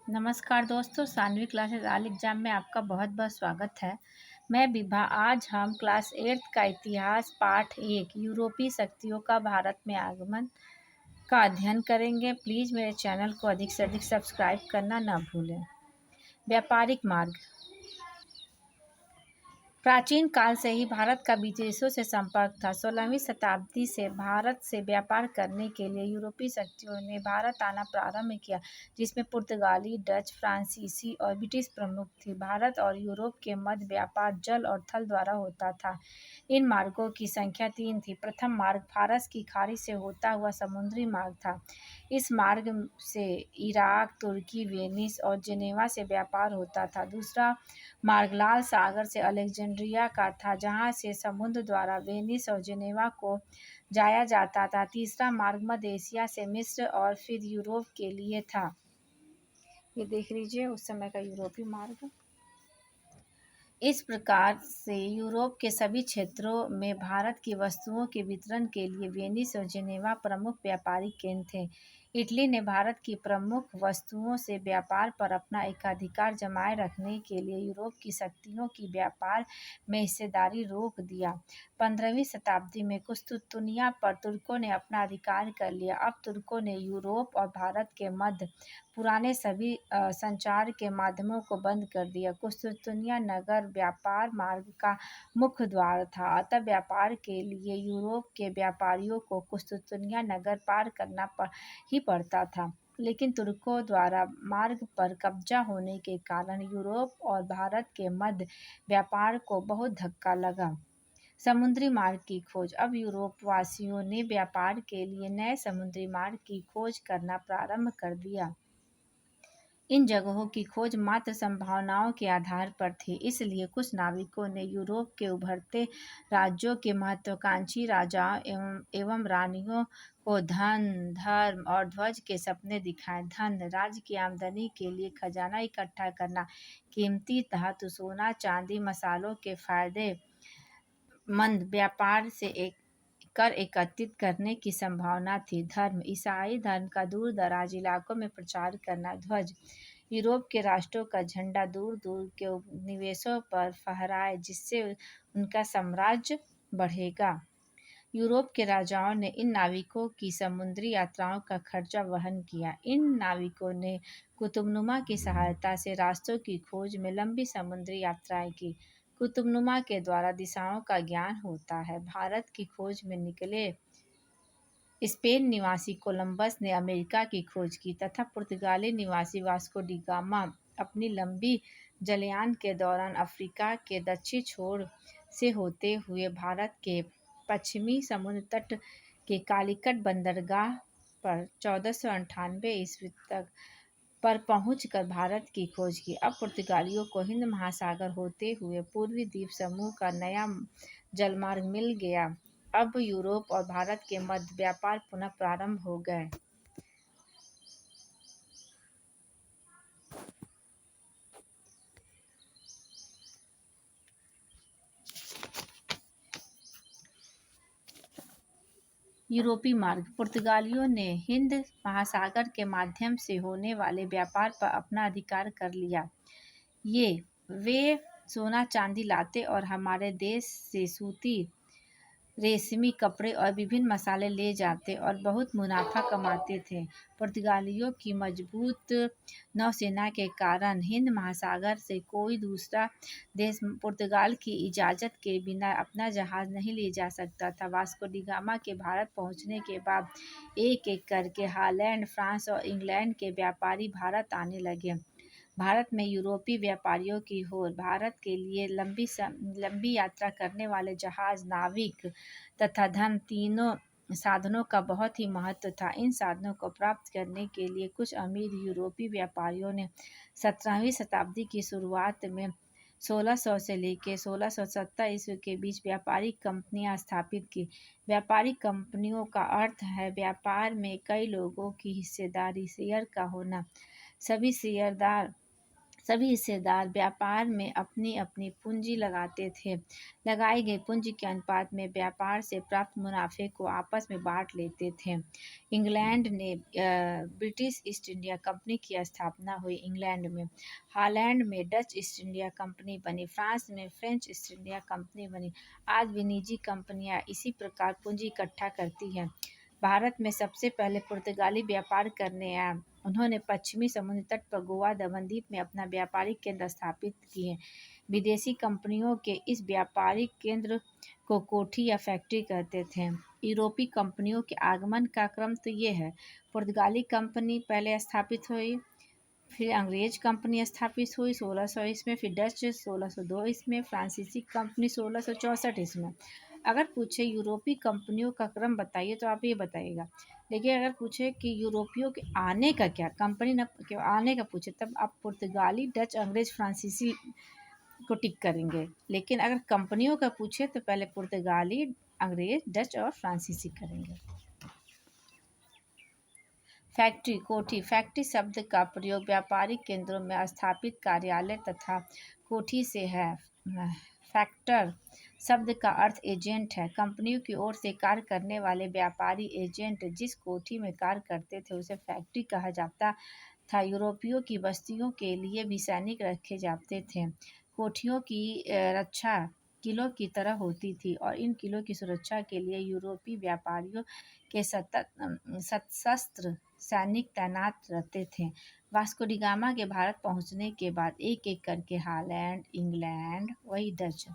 नमस्कार दोस्तों, Saanvi classes all exam में आपका बहुत बहुत स्वागत है। मैं विभा। आज हम क्लास 8 का इतिहास पाठ 1 यूरोपीय शक्तियों का भारत में आगमन का अध्ययन करेंगे। प्लीज़ मेरे चैनल को अधिक से अधिक सब्सक्राइब करना ना भूलें। व्यापारिक मार्ग। प्राचीन काल से ही भारत का विदेशों से संपर्क था। 16वीं शताब्दी से भारत से व्यापार करने के लिए यूरोपीय शक्तियों ने भारत आना प्रारंभ किया, जिसमें पुर्तगाली, डच, फ्रांसीसी और ब्रिटिश प्रमुख थे। भारत और यूरोप के मध्य व्यापार जल और थल द्वारा होता था। इन मार्गों की संख्या 3 थी। प्रथम मार्ग फारस की खाड़ी से होता हुआ समुद्री मार्ग था। इस मार्ग से इराक, तुर्की, वेनिस और जेनेवा से व्यापार होता था। दूसरा मार्ग लाल सागर से अलेक्जेंड्रिया का था, जहां से समुद्र द्वारा वेनिस और जेनेवा को जाया जाता था। तीसरा मार्ग मध्य एशिया से मिस्र और फिर यूरोप के लिए था। ये देख लीजिए उस समय का यूरोपीय मार्ग। इस प्रकार से यूरोप के सभी क्षेत्रों में भारत की वस्तुओं के वितरण के लिए वेनिस और जेनेवा प्रमुख व्यापारिक केंद्र थे। इटली ने भारत की प्रमुख वस्तुओं से व्यापार पर अपना एकाधिकार जमाए रखने के लिए यूरोप की शक्तियों की व्यापार में हिस्सेदारी रोक दिया। 15वीं शताब्दी में कुस्तुतुनिया पर तुर्कों ने अपना अधिकार कर लिया। अब तुर्कों ने यूरोप और भारत के मध्य पुराने सभी संचार के माध्यमों को बंद कर दिया। कुस्तुतुनिया नगर व्यापार मार्ग का मुख्य द्वार था, अतः व्यापार के लिए यूरोप के व्यापारियों को कुस्तुतुनिया नगर पार करना ही पड़ता था। लेकिन तुर्कों द्वारा मार्ग पर कब्जा होने के कारण यूरोप और भारत के मध्य व्यापार को बहुत धक्का लगा। समुद्री मार्ग की खोज। अब यूरोप वासियों ने व्यापार के लिए नए समुद्री मार्ग की खोज करना प्रारंभ कर दिया। इन जगहों की खोज मात्र संभावनाओं के आधार पर थी, इसलिए कुछ नाविकों ने यूरोप के उभरते राज्यों के महत्वाकांक्षी राजाओं एवं रानियों को धन, धर्म और ध्वज के सपने दिखाए। धन, राज्य की आमदनी के लिए खजाना इकट्ठा करना, कीमती धातु, सोना, चांदी, मसालों के फायदेमंद व्यापार से एक कर एकत्रित करने की संभावना थी। धर्म, ईसाई धर्म का दूर दराज इलाकों में प्रचार करना। ध्वज, यूरोप के राष्ट्रों का झंडा दूर दूर के उपनिवेशों पर फहराए, जिससे उनका साम्राज्य बढ़ेगा। यूरोप के राजाओं ने इन नाविकों की समुद्री यात्राओं का खर्चा वहन किया। इन नाविकों ने कुतुबनुमा की सहायता से रास्तों की खोज में लंबी समुद्री यात्राएं की। कुतुबनुमा के द्वारा दिशाओं का ज्ञान होता है। भारत की खोज में निकले स्पेन निवासी कोलंबस ने अमेरिका की खोज की तथा पुर्तगाली निवासी वास्को डी गामा अपनी लंबी जलयान के दौरान अफ्रीका के दक्षिणी छोर से होते हुए भारत के पश्चिमी समुद्र तट के कालीकट बंदरगाह पर 1498 ईस्वी तक पर पहुंचकर भारत की खोज की। अब पुर्तगालियों को हिंद महासागर होते हुए पूर्वी द्वीप समूह का नया जलमार्ग मिल गया। अब यूरोप और भारत के मध्य व्यापार पुनः प्रारंभ हो गए। यूरोपीय मार्ग। पुर्तगालियों ने हिंद महासागर के माध्यम से होने वाले व्यापार पर अपना अधिकार कर लिया। वे सोना चांदी लाते और हमारे देश से सूती, रेशमी कपड़े और विभिन्न मसाले ले जाते और बहुत मुनाफा कमाते थे। पुर्तगालियों की मजबूत नौसेना के कारण हिंद महासागर से कोई दूसरा देश पुर्तगाल की इजाज़त के बिना अपना जहाज़ नहीं ले जा सकता था। वास्को डी गामा के भारत पहुंचने के बाद एक एक करके हॉलैंड, फ्रांस और इंग्लैंड के व्यापारी भारत आने लगे। भारत में यूरोपीय व्यापारियों की होड़। भारत के लिए लंबी यात्रा करने वाले जहाज, नाविक तथा धन, तीनों साधनों का बहुत ही महत्व था। इन साधनों को प्राप्त करने के लिए कुछ अमीर यूरोपीय व्यापारियों ने 17वीं शताब्दी की शुरुआत में 1600 से लेकर 1670 ईस्वी के बीच व्यापारिक कंपनियां स्थापित की। व्यापारिक कंपनियों का अर्थ है व्यापार में कई लोगों की हिस्सेदारी, शेयर का होना। सभी शेयरदार सभी हिस्सेदार व्यापार में अपनी अपनी पूंजी लगाते थे। लगाई गई पूंजी के अनुपात में व्यापार से प्राप्त मुनाफे को आपस में बांट लेते थे। इंग्लैंड ने ब्रिटिश ईस्ट इंडिया कंपनी की स्थापना हुई इंग्लैंड में। हॉलैंड में डच ईस्ट इंडिया कंपनी बनी। फ्रांस में फ्रेंच ईस्ट इंडिया कंपनी बनी। आज भी निजी कंपनियां इसी प्रकार पूंजी इकट्ठा करती हैं। भारत में सबसे पहले पुर्तगाली व्यापार करने आए। उन्होंने पश्चिमी समुद्र तट पर गोवा दमनदीप में अपना व्यापारिक केंद्र स्थापित किए। विदेशी कंपनियों के इस व्यापारिक केंद्र को कोठी या फैक्ट्री कहते थे। यूरोपीय कंपनियों के आगमन का क्रम तो ये है। पुर्तगाली कंपनी पहले स्थापित हुई, फिर अंग्रेज कंपनी स्थापित हुई 1600 ईस्वी में, फिर डच 1602 ईस्वी में, फ्रांसीसी कंपनी 1664 ईस्वी में। अगर पूछे यूरोपीय कंपनियों का क्रम बताइए तो आप ये बताइएगा। लेकिन अगर पूछे कि यूरोपियों के आने का क्या, कंपनी न के आने का पूछे, तब आप पुर्तगाली, डच, अंग्रेज, फ्रांसीसी को टिक करेंगे। लेकिन अगर कंपनियों का पूछे तो पहले पुर्तगाली, अंग्रेज, डच और फ्रांसीसी करेंगे। फैक्ट्री, कोठी। फैक्ट्री शब्द का प्रयोग व्यापारिक केंद्रों में स्थापित कार्यालय तथा कोठी से है। फैक्टर शब्द का अर्थ एजेंट है। कंपनियों की ओर से कार्य करने वाले व्यापारी एजेंट जिस कोठी में कार्य करते थे उसे फैक्ट्री कहा जाता था। यूरोपियों की बस्तियों के लिए भी सैनिक रखे जाते थे। कोठियों की रक्षा किलों की तरह होती थी और इन किलों की सुरक्षा के लिए यूरोपीय व्यापारियों के सशस्त्र सैनिक तैनात रहते थे। वास्को डी गामा के भारत पहुंचने के बाद एक एक करके हॉलैंड, इंग्लैंड, वही डच,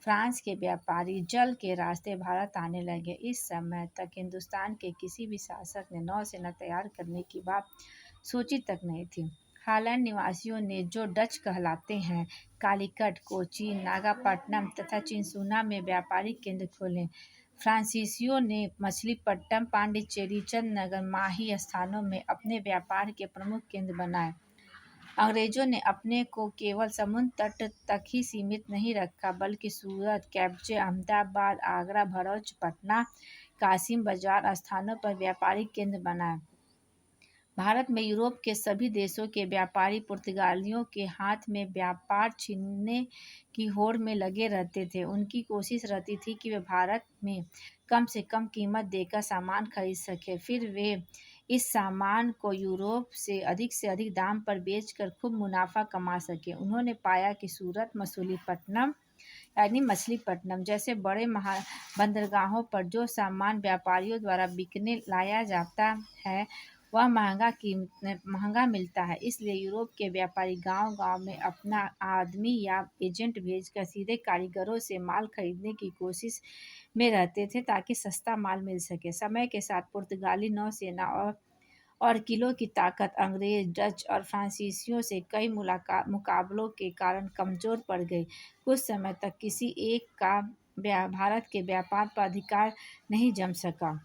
फ्रांस के व्यापारी जल के रास्ते भारत आने लगे। इस समय तक हिंदुस्तान के किसी भी शासक ने नौसेना तैयार करने की बात सोची तक नहीं थी। हॉलैंड निवासियों ने, जो डच कहलाते हैं, कालीकट, कोचीन, नागापट्टनम तथा चिनसुना में व्यापारिक केंद्र खोले। फ्रांसीसियों ने मछलीपट्टनम, पांडिचेरी, चंदनगर, माही स्थानों में अपने व्यापार के प्रमुख केंद्र बनाए। अंग्रेजों ने अपने को केवल समुद्र तट तक ही सीमित नहीं रखा, बल्कि सूरत, कैप्चे, अहमदाबाद, आगरा, भरूच, पटना, कासिम बाजार स्थानों पर व्यापारिक केंद्र बनाए। भारत में यूरोप के सभी देशों के व्यापारी पुर्तगालियों के हाथ में व्यापार छीनने की होड़ में लगे रहते थे। उनकी कोशिश रहती थी कि वे भारत में कम से कम कीमत देकर सामान खरीद सके, फिर वे इस सामान को यूरोप से अधिक दाम पर बेचकर खूब मुनाफा कमा सके। उन्होंने पाया कि सूरत, मछलीपट्टनम यानी मछलीपट्टनम जैसे बड़े बंदरगाहों पर जो सामान व्यापारियों द्वारा बिकने लाया जाता है वह महंगा मिलता है। इसलिए यूरोप के व्यापारी गांव-गांव में अपना आदमी या एजेंट भेजकर सीधे कारीगरों से माल खरीदने की कोशिश में रहते थे ताकि सस्ता माल मिल सके। समय के साथ पुर्तगाली नौसेना और किलों की ताकत अंग्रेज, डच और फ्रांसीसियों से कई मुकाबलों के कारण कमजोर पड़ गई। कुछ समय तक किसी एक का भारत के व्यापार पर अधिकार नहीं जम सका।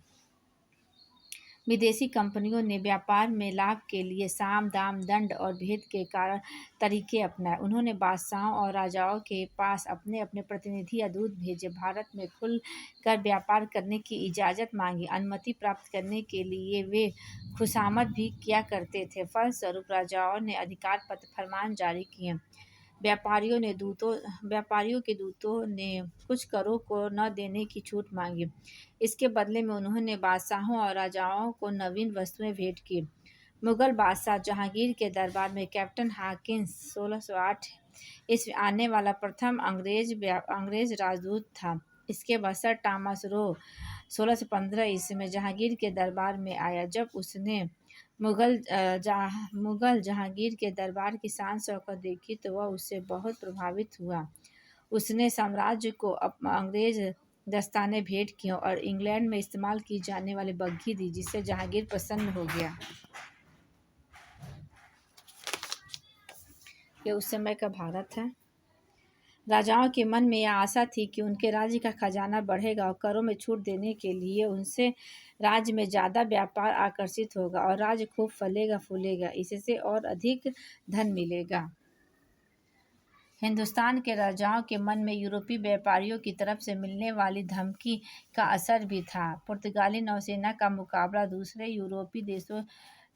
विदेशी कंपनियों ने व्यापार में लाभ के लिए साम, दाम, दंड और भेद के कारण तरीके अपनाए। उन्होंने बादशाहों और राजाओं के पास अपने अपने प्रतिनिधि या दूत भेजे। भारत में खुल कर व्यापार करने की इजाज़त मांगी। अनुमति प्राप्त करने के लिए वे खुशामद भी किया करते थे। फलस्वरूप राजाओं ने अधिकार पत्र फरमान जारी किए। व्यापारियों के दूतों ने कुछ करों को न देने की छूट मांगी। इसके बदले में उन्होंने बादशाहों और राजाओं को नवीन वस्तुएं भेंट की। मुगल बादशाह जहांगीर के दरबार में कैप्टन हॉकिंस 1608 ईस्वी आने वाला प्रथम अंग्रेज राजदूत था। इसके बाद सर टॉमस रो 1615 ईस्वी में जहांगीर के दरबार में आया। जब उसने मुगल जहांगीर के दरबार की शान शौकत देखी तो वह उससे बहुत प्रभावित हुआ। उसने साम्राज्य को अंग्रेज दस्ताने भेंट किए और इंग्लैंड में इस्तेमाल की जाने वाली बग्घी दी, जिससे जहांगीर प्रसन्न हो गया। ये उस समय का भारत है। राजाओं के मन में यह आशा थी कि उनके राज्य का खजाना बढ़ेगा और करों में छूट देने के लिए उनसे राज्य में ज़्यादा व्यापार आकर्षित होगा और राज्य खूब फलेगा फूलेगा, इससे और अधिक धन मिलेगा। हिंदुस्तान के राजाओं के मन में यूरोपीय व्यापारियों की तरफ से मिलने वाली धमकी का असर भी था। पुर्तगाली नौसेना का मुकाबला दूसरे यूरोपीय देशों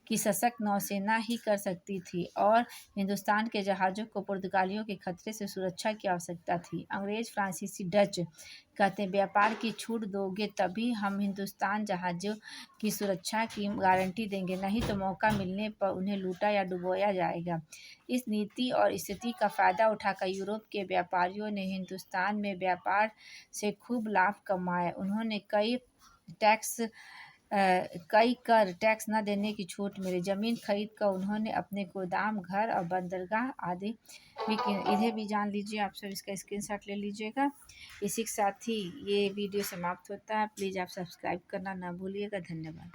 कि सशक्त नौसेना ही कर सकती थी और हिंदुस्तान के जहाज़ों को पुर्तगालियों के खतरे से सुरक्षा की आवश्यकता थी। अंग्रेज, फ्रांसीसी, डच कहते हैं व्यापार की छूट दोगे तभी हम हिंदुस्तान जहाज़ों की सुरक्षा की गारंटी देंगे, नहीं तो मौका मिलने पर उन्हें लूटा या डुबोया जाएगा। इस नीति और स्थिति का फ़ायदा उठाकर यूरोप के व्यापारियों ने हिंदुस्तान में व्यापार से खूब लाभ कमाए। उन्होंने कई कर टैक्स न देने की छूट मिली। ज़मीन खरीद कर उन्होंने अपने गोदाम, घर और बंदरगाह आदि भी इन्हें भी जान लीजिए। आप सब इसका स्क्रीनशॉट ले लीजिएगा। इसी के साथ ही ये वीडियो समाप्त होता है। प्लीज़ आप सब्सक्राइब करना ना भूलिएगा। धन्यवाद।